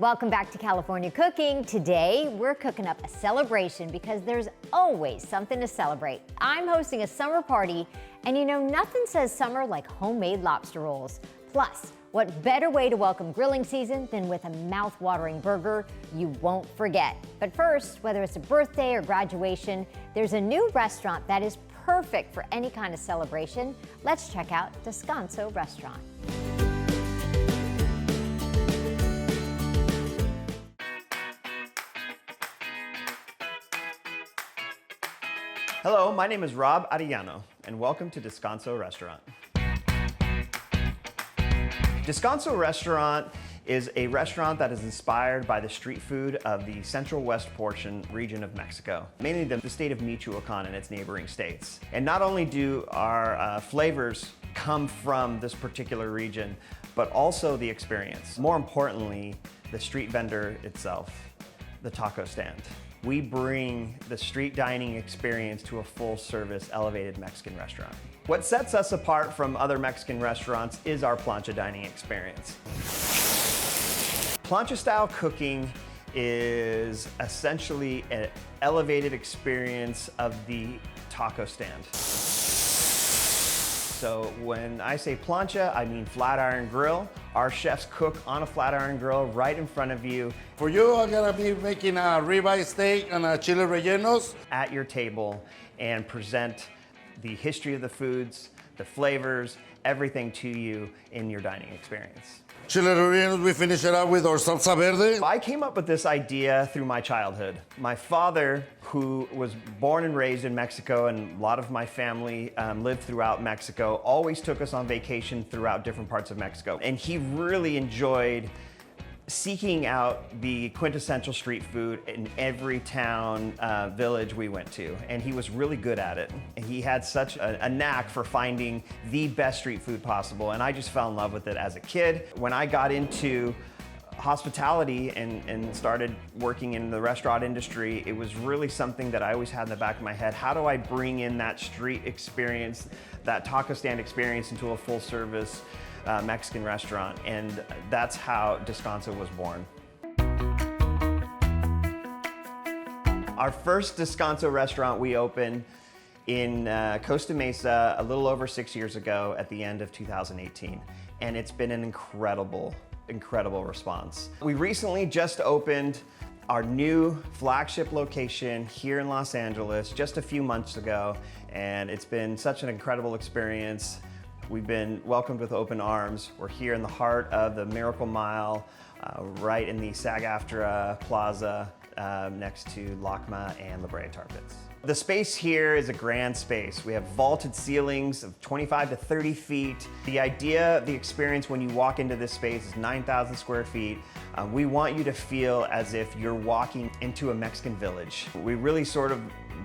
Welcome back to California Cooking. Today, we're cooking up a celebration because there's always something to celebrate. I'm hosting a summer party, and you know, nothing says summer like homemade lobster rolls. Plus, what better way to welcome grilling season than with a mouth-watering burger you won't forget. But first, whether it's a birthday or graduation, there's a new restaurant that is perfect for any kind of celebration. Let's check out Descanso Restaurant. Hello, my name is Rob Arellano, and welcome to Descanso Restaurant. Descanso Restaurant is a restaurant that is inspired by the street food of the central west portion region of Mexico, mainly the state of Michoacan and its neighboring states. And not only do our flavors come from this particular region, but also the experience. More importantly, the street vendor itself, the taco stand. We bring the street dining experience to a full-service, elevated Mexican restaurant. What sets us apart from other Mexican restaurants is our plancha dining experience. Plancha-style cooking is essentially an elevated experience of the taco stand. So when I say plancha, I mean flat iron grill. Our chefs cook on a flat iron grill right in front of you. For you, I'm gonna be making a ribeye steak and a chile rellenos. At your table and present the history of the foods, the flavors, everything to you in your dining experience. Chile rellenos, we finish it out with our salsa verde. I came up with this idea through my childhood. My father, who was born and raised in Mexico, and a lot of my family lived throughout Mexico, always took us on vacation throughout different parts of Mexico. And he really enjoyed seeking out the quintessential street food in every town, village we went to. And he was really good at it. And he had such a knack for finding the best street food possible. And I just fell in love with it as a kid. When I got into hospitality and started working in the restaurant industry, it was really something that I always had in the back of my head. How do I bring in that street experience, that taco stand experience into a full service Mexican restaurant? And that's how Descanso was born. Our first Descanso restaurant we opened in Costa Mesa a little over 6 years ago at the end of 2018. And it's been an incredible response. We recently just opened our new flagship location here in Los Angeles just a few months ago, and it's been such an incredible experience. We've been welcomed with open arms. We're here in the heart of the Miracle Mile, right in the SAG-AFTRA Plaza, next to LACMA and La Brea Tar Pits. The space here is a grand space. We have vaulted ceilings of 25 to 30 feet. The idea, the experience when you walk into this space is 9,000 square feet. We want you to feel as if you're walking into a Mexican village. We really sort of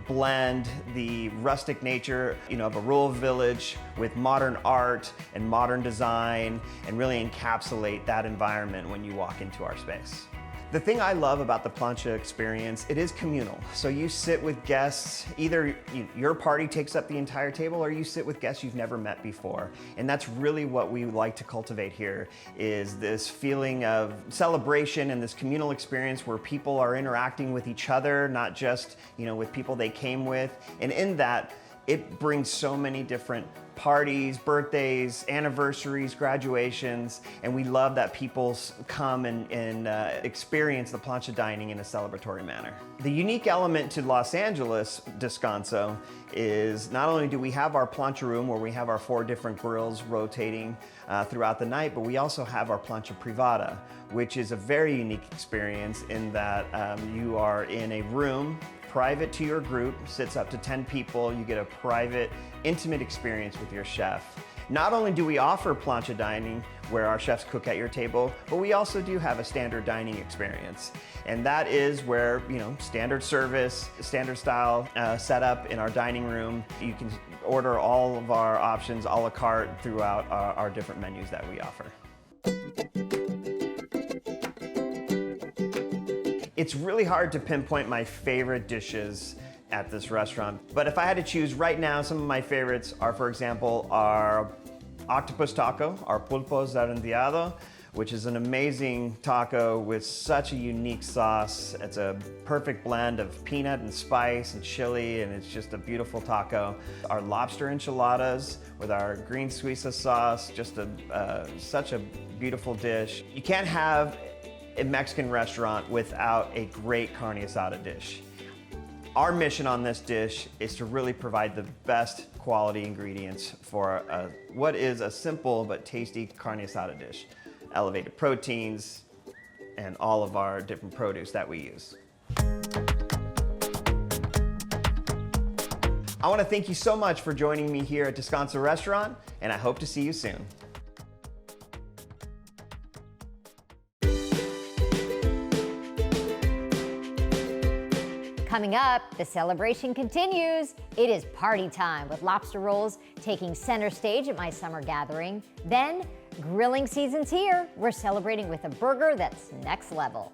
blend the rustic nature, of a rural village with modern art and modern design, and really encapsulate that environment when you walk into our space. The thing I love about the plancha experience, it is communal. So you sit with guests, either your party takes up the entire table or you sit with guests you've never met before. And that's really what we like to cultivate here, is this feeling of celebration and this communal experience where people are interacting with each other, not just with people they came with. And in that, it brings so many different parties, birthdays, anniversaries, graduations, and we love that people come and experience the plancha dining in a celebratory manner. The unique element to Los Angeles Descanso is not only do we have our plancha room where we have our 4 different grills rotating throughout the night, but we also have our plancha privada, which is a very unique experience in that you are in a room private to your group, sits up to 10 people. You get a private, intimate experience with your chef. Not only do we offer plancha dining, where our chefs cook at your table, but we also do have a standard dining experience. And that is where, standard service, standard style setup in our dining room. You can order all of our options a la carte throughout our different menus that we offer. It's really hard to pinpoint my favorite dishes at this restaurant, but if I had to choose right now, some of my favorites are, for example, our octopus taco, our pulpo zarandeado, which is an amazing taco with such a unique sauce. It's a perfect blend of peanut and spice and chili, and it's just a beautiful taco. Our lobster enchiladas with our green suiza sauce, just such a beautiful dish. You can't have a Mexican restaurant without a great carne asada dish. Our mission on this dish is to really provide the best quality ingredients for what is a simple but tasty carne asada dish. Elevated proteins and all of our different produce that we use. I want to thank you so much for joining me here at Discono Restaurant, and I hope to see you soon. Coming up, the celebration continues. It is party time with Lobster Rolls taking center stage at my summer gathering. Then, grilling season's here. We're celebrating with a burger that's next level.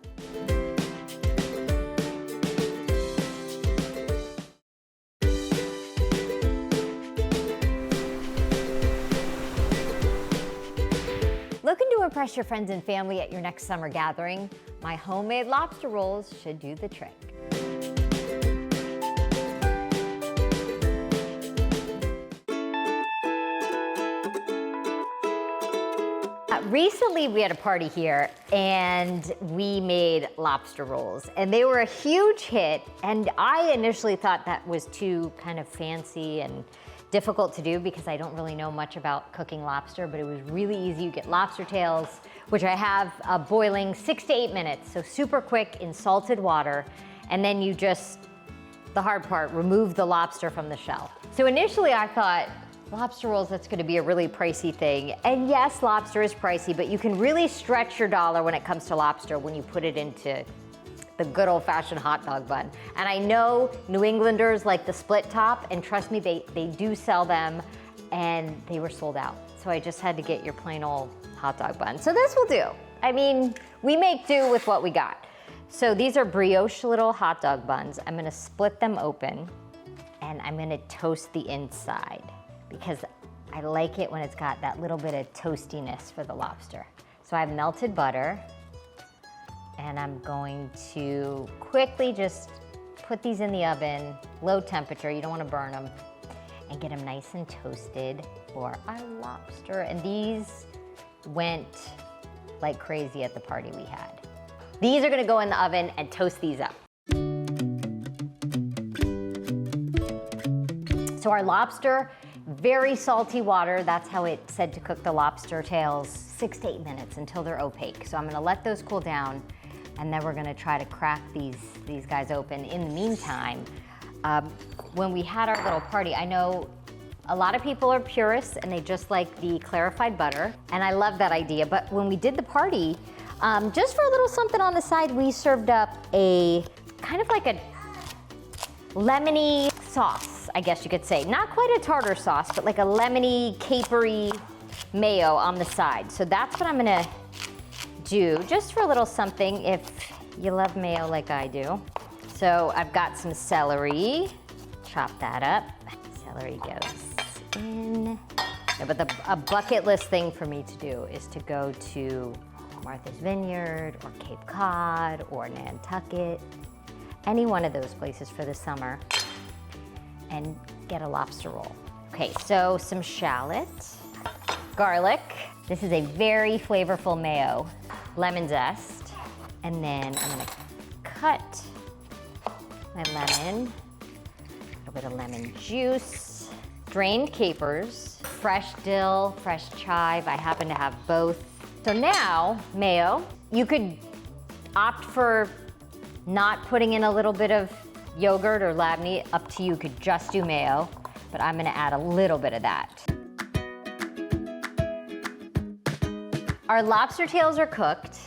Looking to impress your friends and family at your next summer gathering? My homemade lobster rolls should do the trick. Recently, we had a party here and we made lobster rolls, and they were a huge hit. And I initially thought that was too kind of fancy and difficult to do because I don't really know much about cooking lobster, but it was really easy. You get lobster tails, which I have boiling 6 to 8 minutes, so super quick in salted water. And then you just, the hard part, remove the lobster from the shell. So initially I thought, lobster rolls, that's gonna be a really pricey thing. And yes, lobster is pricey, but you can really stretch your dollar when it comes to lobster when you put it into the good old-fashioned hot dog bun. And I know New Englanders like the split top, and trust me, they do sell them, and they were sold out. So I just had to get your plain old hot dog bun. So this will do. I mean, we make do with what we got. So these are brioche little hot dog buns. I'm gonna split them open, and I'm gonna toast the inside, because I like it when it's got that little bit of toastiness for the lobster. So I have melted butter, and I'm going to quickly just put these in the oven, low temperature, you don't wanna burn them, and get them nice and toasted for our lobster. And these went like crazy at the party we had. These are gonna go in the oven and toast these up. So our lobster, very salty water. That's how it said to cook the lobster tails, 6 to 8 minutes until they're opaque. So I'm gonna let those cool down, and then we're gonna try to crack these guys open. In the meantime, when we had our little party, I know a lot of people are purists and they just like the clarified butter, and I love that idea. But when we did the party, just for a little something on the side, we served up a kind of like a lemony sauce, I guess you could say. Not quite a tartar sauce, but like a lemony, capery mayo on the side. So that's what I'm gonna do, just for a little something if you love mayo like I do. So I've got some celery, chop that up. Celery goes in. Yeah, but a bucket list thing for me to do is to go to Martha's Vineyard or Cape Cod or Nantucket, any one of those places for the summer, and get a lobster roll. Okay, so some shallot, garlic. This is a very flavorful mayo, lemon zest, and then I'm gonna cut my lemon, a little bit of lemon juice, drained capers, fresh dill, fresh chive. I happen to have both. So now, mayo. You could opt for not putting in a little bit of yogurt or labneh, up to you, could just do mayo, but I'm gonna add a little bit of that. Our lobster tails are cooked,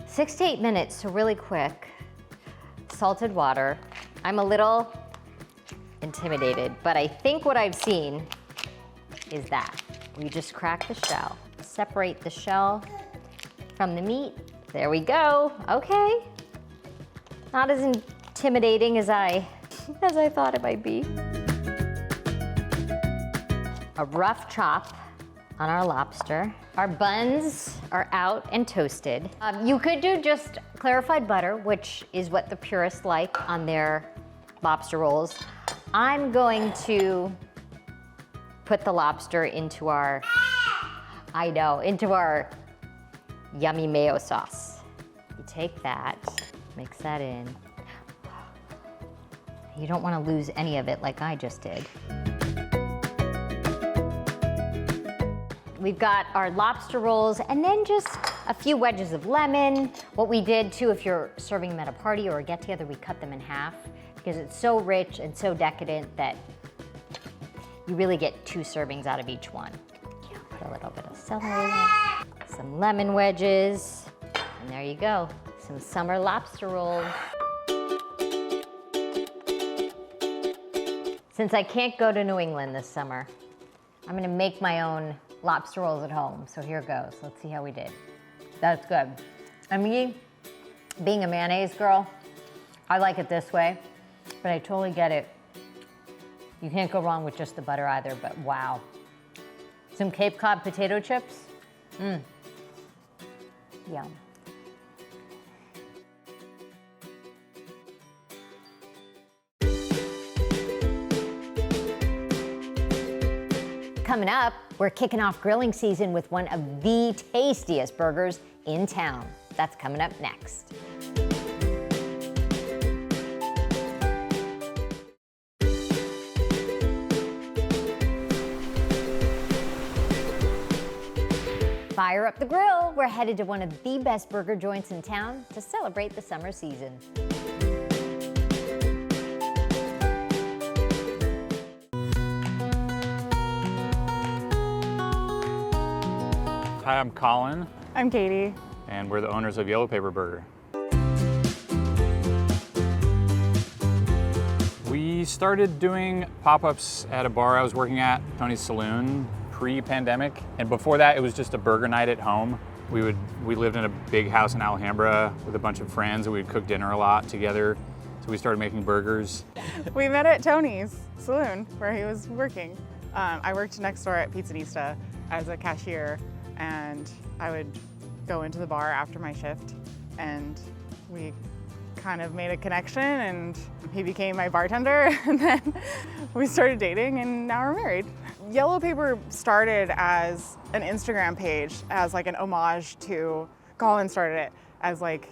6 to 8 minutes, so really quick. Salted water. I'm a little intimidated, but I think what I've seen is that. We just crack the shell, separate the shell from the meat. There we go, okay. Not as intimidating as I thought it might be. A rough chop on our lobster. Our buns are out and toasted. You could do just clarified butter, which is what the purists like on their lobster rolls. I'm going to put the lobster into our, into our yummy mayo sauce. You take that, mix that in. You don't want to lose any of it like I just did. We've got our lobster rolls and then just a few wedges of lemon. What we did too, if you're serving them at a party or a get together, we cut them in half because it's so rich and so decadent that you really get 2 servings out of each one. Put a little bit of celery, some lemon wedges, and there you go, some summer lobster rolls. Since I can't go to New England this summer, I'm gonna make my own lobster rolls at home. So here goes. Let's see how we did. That's good. I mean, being a mayonnaise girl, I like it this way, but I totally get it. You can't go wrong with just the butter either, but wow. Some Cape Cod potato chips. Yum. Coming up, we're kicking off grilling season with one of the tastiest burgers in town. That's coming up next. Fire up the grill. We're headed to one of the best burger joints in town to celebrate the summer season. Hi, I'm Colin, I'm Katie. and we're the owners of Yellow Paper Burger. We started doing pop-ups at a bar I was working at, Tony's Saloon, pre-pandemic. And before that, it was just a burger night at home. We lived in a big house in Alhambra with a bunch of friends, and we'd cook dinner a lot together. So we started making burgers. We met at Tony's Saloon where he was working. I worked next door at Pizzanista as a cashier, and I would go into the bar after my shift, and we kind of made a connection, and he became my bartender, and then we started dating, and now we're married. Yellow Paper started as an Instagram page, as like an homage to, Colin started it as like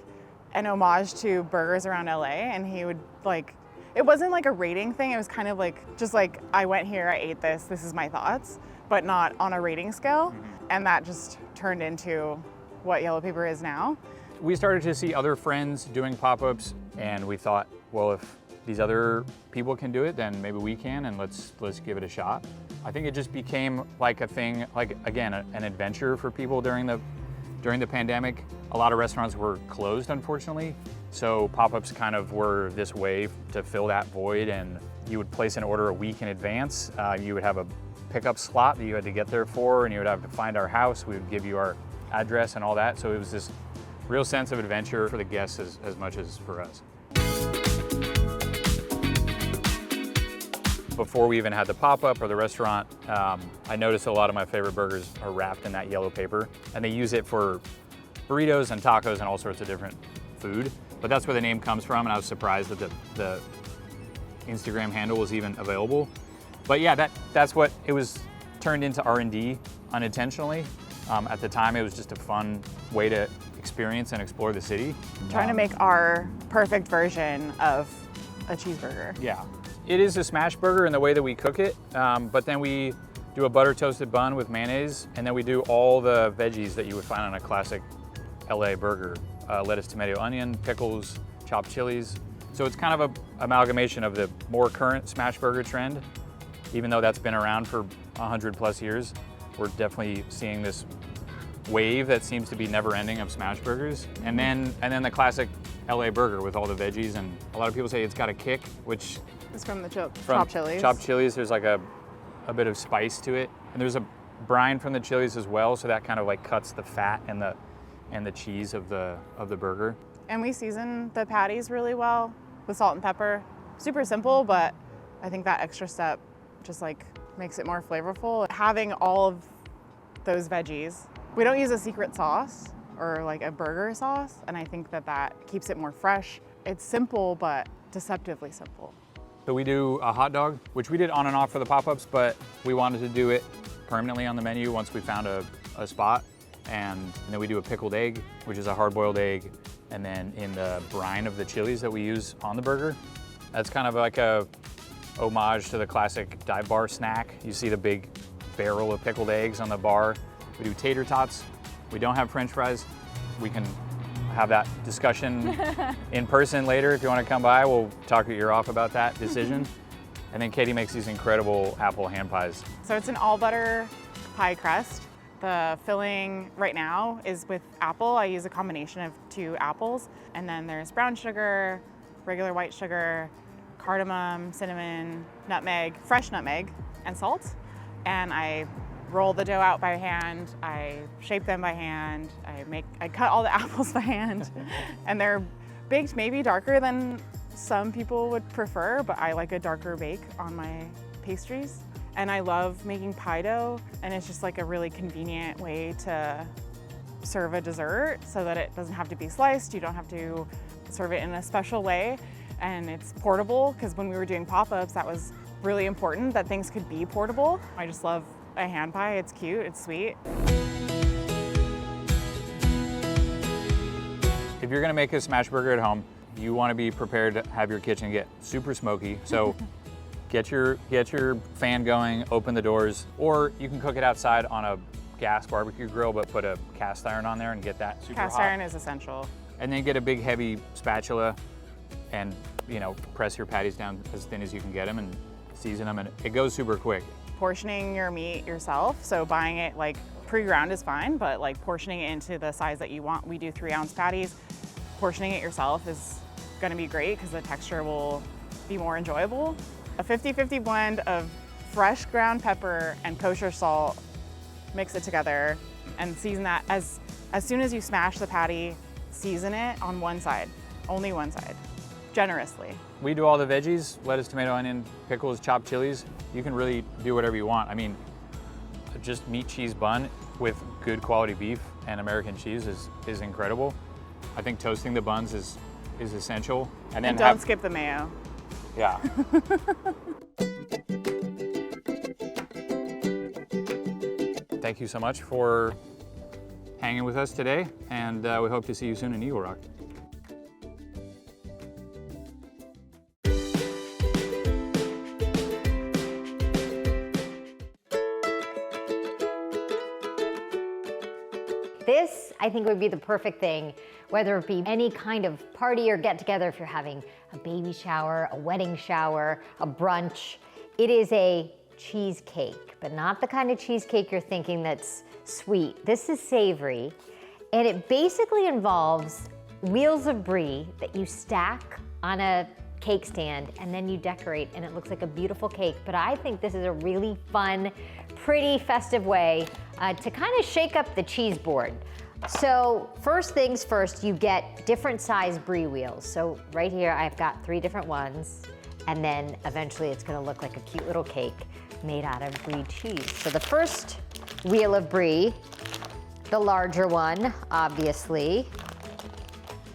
an homage to burgers around LA, and he would like, it wasn't like a rating thing, it was kind of like, just like, I went here, I ate this, this is my thoughts, but not on a rating scale. And that just turned into what Yellow Paper is now. We started to see other friends doing pop-ups, and we thought, well, if these other people can do it, then maybe we can, and let's give it a shot. I think it just became like a thing, like again, an adventure for people during the pandemic. A lot of restaurants were closed, unfortunately, so pop-ups kind of were this way to fill that void, and you would place an order a week in advance. You would have a pickup slot that you had to get there for, and you would have to find our house. We would give you our address and all that. So it was this real sense of adventure for the guests as much as for us. Before we even had the pop-up or the restaurant, I noticed a lot of my favorite burgers are wrapped in that yellow paper, and they use it for burritos and tacos and all sorts of different food. But that's where the name comes from, and I was surprised that the Instagram handle was even available. But yeah, that's what it was turned into R&D unintentionally. At the time, it was just a fun way to experience and explore the city. Trying to make our perfect version of a cheeseburger. Yeah, it is a smash burger in the way that we cook it, but then we do a butter toasted bun with mayonnaise, and then we do all the veggies that you would find on a classic LA burger. Lettuce, tomato, onion, pickles, chopped chilies. So it's kind of an amalgamation of the more current smash burger trend. Even though that's been around for 100+ years, we're definitely seeing this wave that seems to be never ending of smash burgers. And then the classic LA burger with all the veggies, and a lot of people say it's got a kick, which It's from the chopped chilies. Chopped chilies, there's like a bit of spice to it. And there's a brine from the chilies as well, so that kind of like cuts the fat and the cheese of the burger. And we season the patties really well with salt and pepper. Super simple, but I think that extra step just like makes it more flavorful. Having all of those veggies. We don't use a secret sauce or like a burger sauce, and I think that that keeps it more fresh. It's simple, but deceptively simple. So we do a hot dog, which we did on and off for the pop-ups, but we wanted to do it permanently on the menu once we found a spot. And then we do a pickled egg, which is a hard-boiled egg, and then in the brine of the chilies that we use on the burger. That's kind of like a homage to the classic dive bar snack. You see the big barrel of pickled eggs on the bar. We do tater tots. We don't have French fries. We can have that discussion in person later. If you want to come by, we'll talk your ear off about that decision. And then Katie makes these incredible apple hand pies. So it's an all butter pie crust. The filling right now is with apple. I use a combination of 2 apples. And then there's brown sugar, regular white sugar, cardamom, cinnamon, nutmeg, fresh nutmeg, and salt. And I roll the dough out by hand. I shape them by hand. I cut all the apples by hand. And they're baked maybe darker than some people would prefer, but I like a darker bake on my pastries. And I love making pie dough, and it's just like a really convenient way to serve a dessert so that it doesn't have to be sliced. You don't have to serve it in a special way. And it's portable, because when we were doing pop-ups, that was really important, that things could be portable. I just love a hand pie. It's cute, it's sweet. If you're gonna make a smash burger at home, you wanna be prepared to have your kitchen get super smoky. So get your fan going, open the doors, or you can cook it outside on a gas barbecue grill, but put a cast iron on there and get that super Cast hot. iron is essential. And then get a big heavy spatula and press your patties down as thin as you can get them and season them, and it goes super quick. Portioning your meat yourself, so buying it like pre-ground is fine, but like portioning it into the size that you want. We do 3-ounce patties. Portioning it yourself is gonna be great because the texture will be more enjoyable. A 50-50 blend of fresh ground pepper and kosher salt. Mix it together and season that. As soon as you smash the patty, season it on one side, only one side, generously. We do all the veggies, lettuce, tomato, onion, pickles, chopped chilies. You can really do whatever you want. I mean, just meat cheese bun with good quality beef and American cheese is incredible. I think toasting the buns is essential. And then don't skip the mayo. Yeah. Thank you so much for hanging with us today, and we hope to see you soon in Eagle Rock. This, I think, would be the perfect thing, whether it be any kind of party or get together, if you're having a baby shower, a wedding shower, a brunch. It is a cheesecake, but not the kind of cheesecake you're thinking that's sweet. This is savory, and it basically involves wheels of brie that you stack on a cake stand, and then you decorate, and it looks like a beautiful cake. But I think this is a really fun, pretty festive way to kind of shake up the cheese board. So first things first, you get different size brie wheels. So right here, I've got 3 different ones, and then eventually it's gonna look like a cute little cake made out of brie cheese. So the first wheel of brie, the larger one, obviously,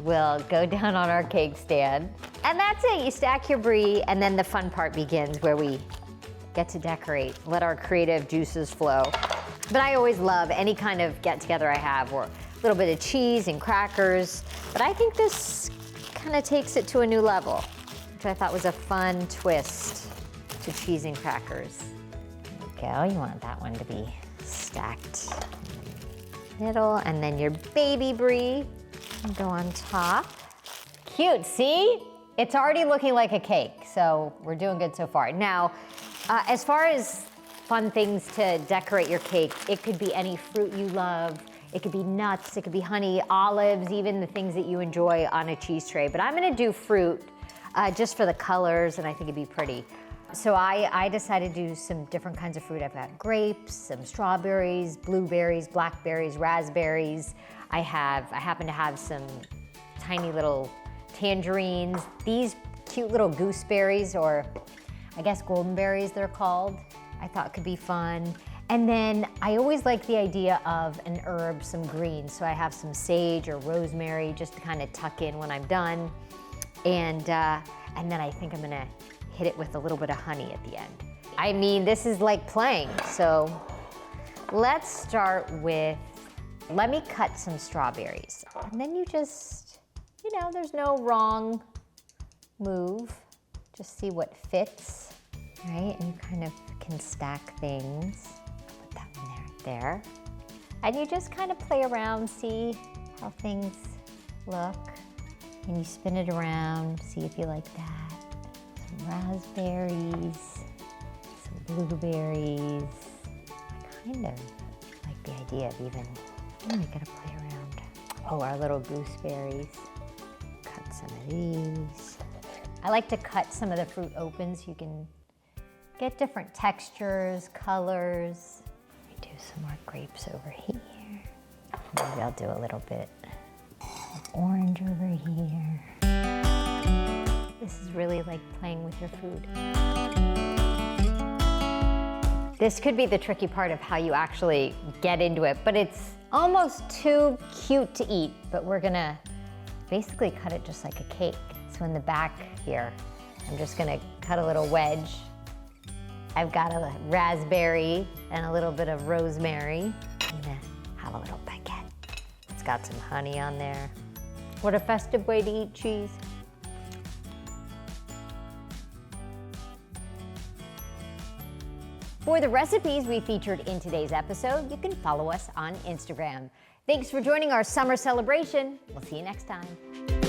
will go down on our cake stand. And that's it, you stack your brie, and then the fun part begins where we get to decorate, let our creative juices flow. But I always love any kind of get-together I have, or a little bit of cheese and crackers. But I think this kind of takes it to a new level, which I thought was a fun twist to cheese and crackers. There you go, you want that one to be stacked in the middle, and then your baby brie will go on top. Cute, see? It's already looking like a cake, so we're doing good so far. Now, as far as fun things to decorate your cake, it could be any fruit you love. It could be nuts, it could be honey, olives, even the things that you enjoy on a cheese tray. But I'm gonna do fruit just for the colors, and I think it'd be pretty. So I decided to do some different kinds of fruit. I've got grapes, some strawberries, blueberries, blackberries, raspberries. I happen to have some tiny little tangerines. These cute little gooseberries, or I guess golden berries they're called, I thought could be fun. And then I always like the idea of an herb, some greens. So I have some sage or rosemary just to kind of tuck in when I'm done. And then I think I'm gonna hit it with a little bit of honey at the end. I mean, this is like playing. So let's start with, let me cut some strawberries. And then you just, there's no wrong move. Just see what fits, right? And you kind of can stack things. Put that one there. And you just kind of play around, see how things look. And you spin it around, see if you like that. Some raspberries, some blueberries. I kind of like the idea of even, we gotta play around. Oh, our little gooseberries. Cut some of these. I like to cut some of the fruit open so you can get different textures, colors. Let me do some more grapes over here. Maybe I'll do a little bit of orange over here. This is really like playing with your food. This could be the tricky part of how you actually get into it, but it's almost too cute to eat, but we're gonna basically cut it just like a cake. So in the back here, I'm just gonna cut a little wedge. I've got a raspberry and a little bit of rosemary. I'm gonna have a little baguette. It's got some honey on there. What a festive way to eat cheese. For the recipes we featured in today's episode, you can follow us on Instagram. Thanks for joining our summer celebration. We'll see you next time.